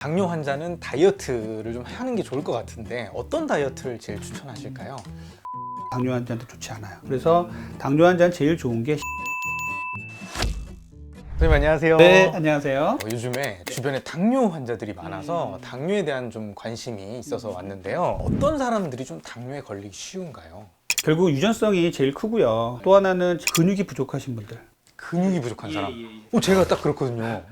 당뇨 환자는 다이어트를 좀 하는 게 좋을 것 같은데 어떤 다이어트를 제일 추천하실까요? 당뇨 환자한테 좋지 않아요. 그래서 당뇨 환자는 제일 좋은 게 선생님 안녕하세요. 네, 안녕하세요. 요즘에 주변에 당뇨 환자들이 많아서 당뇨에 대한 좀 관심이 있어서 왔는데요. 어떤 사람들이 좀 당뇨에 걸리기 쉬운가요? 결국 유전성이 제일 크고요. 또 하나는 근육이 부족하신 분들. 근육이 부족한 사람. 제가 딱 그렇거든요.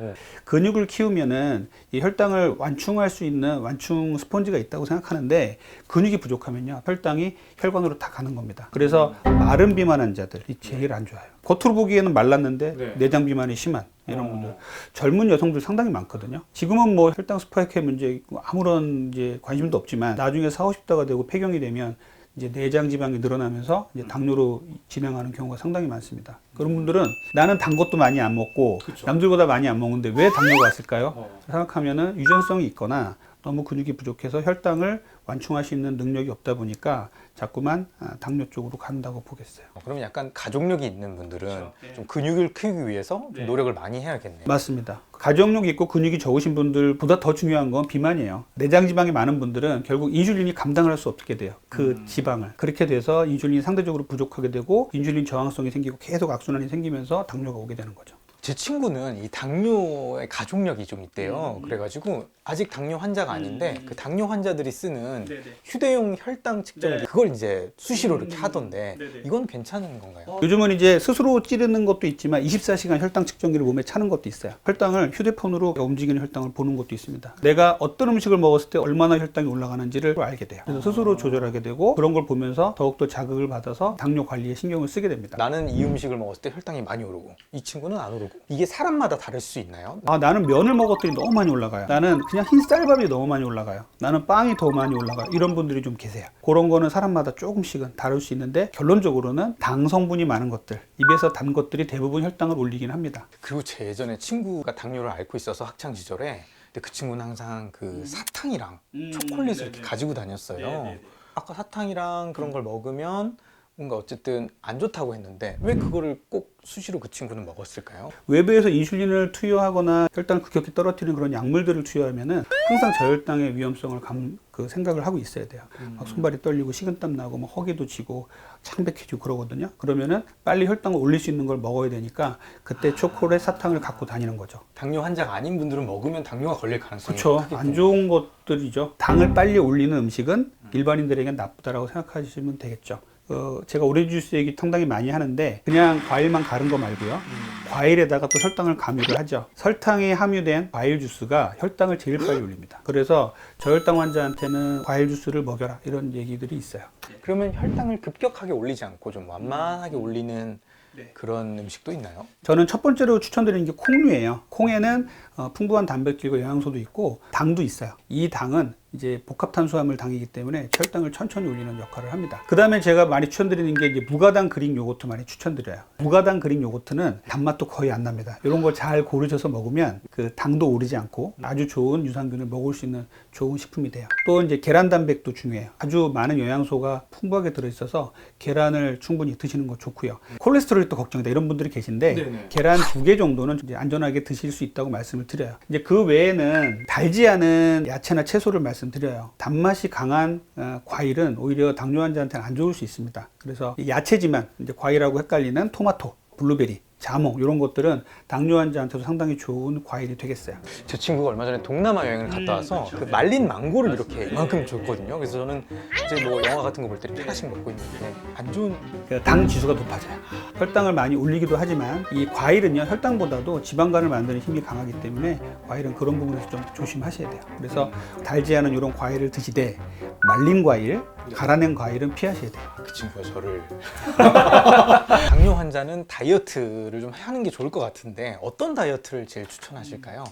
근육을 키우면은 이 혈당을 완충할 수 있는 완충 스펀지가 있다고 생각하는데 근육이 부족하면요 혈당이 혈관으로 다 가는 겁니다. 그래서 마른 비만 환자들이 제일 안 좋아요. 겉으로 보기에는 말랐는데 내장 비만이 심한 이런 분들, 젊은 여성들 상당히 많거든요. 지금은 뭐 혈당 스파이크의 문제 있고 아무런 이제 관심도 없지만 나중에 40, 50대가 되고 폐경이 되면 이제 내장 지방이 늘어나면서 이제 당뇨로 진행하는 경우가 상당히 많습니다. 그런 분들은 나는 단 것도 많이 안 먹고 남들보다 많이 안 먹는데 왜 당뇨가 왔을까요? 생각하면은 유전성이 있거나 너무 근육이 부족해서 혈당을 완충할 수 있는 능력이 없다 보니까 자꾸만 당뇨 쪽으로 간다고 보겠어요. 그러면 약간 가족력이 있는 분들은 좀 근육을 키우기 위해서 좀 노력을 많이 해야겠네요. 맞습니다. 가족력이 있고 근육이 적으신 분들보다 더 중요한 건 비만이에요. 내장 지방이 많은 분들은 결국 인슐린이 감당을 할 수 없게 돼요. 그 지방을. 그렇게 돼서 인슐린이 상대적으로 부족하게 되고 인슐린 저항성이 생기고 계속 악순환이 생기면서 당뇨가 오게 되는 거죠. 제 친구는 이 당뇨의 가족력이 좀 있대요. 그래가지고 아직 당뇨 환자가 아닌데 그 당뇨 환자들이 쓰는 휴대용 혈당 측정기 그걸 이제 수시로 이렇게 하던데 이건 괜찮은 건가요? 요즘은 이제 스스로 찌르는 것도 있지만 24시간 혈당 측정기를 몸에 차는 것도 있어요. 혈당을 휴대폰으로 움직이는 혈당을 보는 것도 있습니다. 내가 어떤 음식을 먹었을 때 얼마나 혈당이 올라가는지를 알게 돼요. 그래서 스스로 조절하게 되고 그런 걸 보면서 더욱더 자극을 받아서 당뇨 관리에 신경을 쓰게 됩니다. 나는 이 음식을 먹었을 때 혈당이 많이 오르고 이 친구는 안 오르고 이게 사람마다 다를 수 있나요? 나는 면을 먹었더니 너무 많이 올라가요. 나는 그냥 흰쌀밥이 너무 많이 올라가요. 나는 빵이 더 많이 올라가요. 이런 분들이 좀 계세요. 그런 거는 사람마다 조금씩은 다를 수 있는데 결론적으로는 당 성분이 많은 것들, 입에서 단 것들이 대부분 혈당을 올리긴 합니다. 그리고 제 예전에 친구가 당뇨를 앓고 있어서 학창 시절에 근데 그 친구는 항상 그 사탕이랑 초콜릿을 이렇게 가지고 다녔어요. 아까 사탕이랑 그런 걸 먹으면 뭔가 어쨌든 안 좋다고 했는데 왜 그거를 꼭 수시로 그 친구는 먹었을까요? 외부에서 인슐린을 투여하거나 혈당을 급격히 떨어뜨리는 그런 약물들을 투여하면은 항상 저혈당의 위험성을 생각을 하고 있어야 돼요. 막 손발이 떨리고 식은땀 나고 막 허기도 지고 창백해지고 그러거든요. 그러면은 빨리 혈당을 올릴 수 있는 걸 먹어야 되니까 그때 초콜릿, 사탕을 갖고 다니는 거죠. 당뇨 환자가 아닌 분들은 먹으면 당뇨가 걸릴 가능성이 그렇죠. 크겠군요. 안 좋은 것들이죠. 당을 빨리 올리는 음식은 일반인들에겐 나쁘다라고 생각하시면 되겠죠. 제가 오렌지 주스 얘기 상당히 많이 하는데 그냥 과일만 가른 거 말고요. 과일에다가 또 설탕을 가미를 하죠. 설탕이 함유된 과일 주스가 혈당을 제일 빨리 올립니다. 그래서 저혈당 환자한테는 과일 주스를 먹여라 이런 얘기들이 있어요. 그러면 혈당을 급격하게 올리지 않고 좀 완만하게 올리는 그런 음식도 있나요? 저는 첫 번째로 추천드리는 게 콩류예요. 콩에는 풍부한 단백질과 영양소도 있고 당도 있어요. 이 당은 이제 복합탄수화물 당이기 때문에 혈당을 천천히 올리는 역할을 합니다. 그 다음에 제가 많이 추천드리는 게 이제 무가당 그릭 요거트 많이 추천드려요. 무가당 그릭 요거트는 단맛도 거의 안 납니다. 이런 거 잘 고르셔서 먹으면 그 당도 오르지 않고 아주 좋은 유산균을 먹을 수 있는 좋은 식품이 돼요. 또 이제 계란 단백도 중요해요. 아주 많은 영양소가 풍부하게 들어있어서 계란을 충분히 드시는 거 좋고요. 콜레스테롤이 또 걱정이다 이런 분들이 계신데 계란 2개 정도는 이제 안전하게 드실 수 있다고 말씀을 드려요. 이제 그 외에는 달지 않은 야채나 채소를 말씀드려요. 단맛이 강한 과일은 오히려 당뇨 환자한테는 안 좋을 수 있습니다. 그래서 야채지만 이제 과일하고 헷갈리는 토마토, 블루베리, 자몽 이런 것들은 당뇨 환자한테도 상당히 좋은 과일이 되겠어요. 제 친구가 얼마 전에 동남아 여행을 갔다 와서 그 말린 망고를 이렇게 이만큼 줬거든요. 그래서 저는 이제 뭐 영화 같은 거 볼 때 하나씩 먹고 있는데 안 좋은 당 지수가 높아져요. 혈당을 많이 올리기도 하지만 이 과일은요 혈당보다도 지방간을 만드는 힘이 강하기 때문에 과일은 그런 부분에서 좀 조심하셔야 돼요. 그래서 달지 않은 이런 과일을 드시되 말린 과일, 갈아낸 과일은 피하셔야 돼요. 그 친구가 저를 당뇨 환자는 다이어트를 좀 하는 게 좋을 것 같은데 어떤 다이어트를 제일 추천하실까요?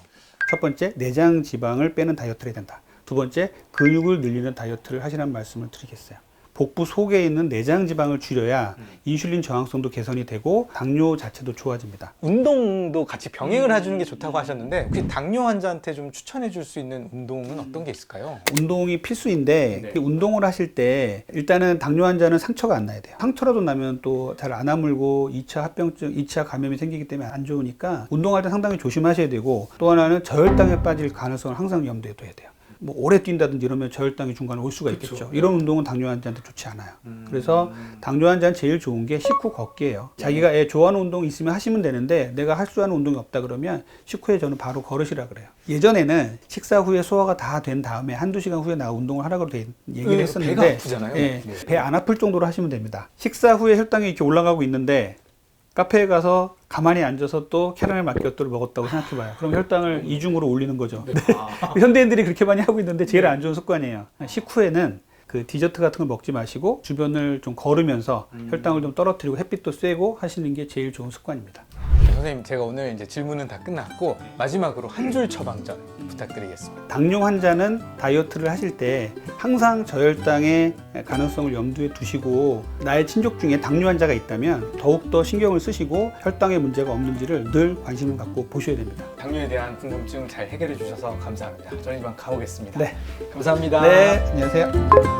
첫 번째, 내장 지방을 빼는 다이어트를 해야 된다. 두 번째, 근육을 늘리는 다이어트를 하시라는 말씀을 드리겠어요. 복부 속에 있는 내장 지방을 줄여야 인슐린 저항성도 개선이 되고 당뇨 자체도 좋아집니다. 운동도 같이 병행을 해주는 게 좋다고 하셨는데 혹시 당뇨 환자한테 좀 추천해 줄 수 있는 운동은 어떤 게 있을까요? 운동이 필수인데 네. 운동을 하실 때 일단은 당뇨 환자는 상처가 안 나야 돼요. 상처라도 나면 또 잘 안 아물고 2차 합병증, 2차 감염이 생기기 때문에 안 좋으니까 운동할 때 상당히 조심하셔야 되고, 또 하나는 저혈당에 빠질 가능성을 항상 염두에 둬야 돼요. 뭐 오래 뛴다든지 이러면 저혈당이 중간에 올 수가 있겠죠. 이런 운동은 당뇨 환자한테 좋지 않아요. 그래서 당뇨 환자는 제일 좋은 게 식후 걷기예요. 자기가 좋아하는 운동 있으면 하시면 되는데 내가 할 수 있는 운동이 없다 그러면 식후에 저는 바로 걸으시라 그래요. 예전에는 식사 후에 소화가 다 된 다음에 한두 시간 후에 나 운동을 하라고 얘기를 했었는데 배가 아프잖아요. 예, 배 안 아플 정도로 하시면 됩니다. 식사 후에 혈당이 이렇게 올라가고 있는데 카페에 가서 가만히 앉아서 또 캐러멜 마키아토를 먹었다고 생각해봐요. 그럼 혈당을 이중으로 올리는 거죠. 네. 현대인들이 그렇게 많이 하고 있는데 제일 안 좋은 습관이에요. 식후에는 그 디저트 같은 걸 먹지 마시고 주변을 좀 걸으면서 혈당을 좀 떨어뜨리고 햇빛도 쐬고 하시는 게 제일 좋은 습관입니다. 선생님, 제가 오늘 이제 질문은 다 끝났고 마지막으로 한 줄 처방전 부탁드리겠습니다. 당뇨 환자는 다이어트를 하실 때 항상 저혈당의 가능성을 염두에 두시고, 나의 친족 중에 당뇨 환자가 있다면 더욱더 신경을 쓰시고 혈당에 문제가 없는지를 늘 관심을 갖고 보셔야 됩니다. 당뇨에 대한 궁금증 잘 해결해 주셔서 감사합니다. 저는 이만 가보겠습니다. 네. 감사합니다. 네, 안녕하세요.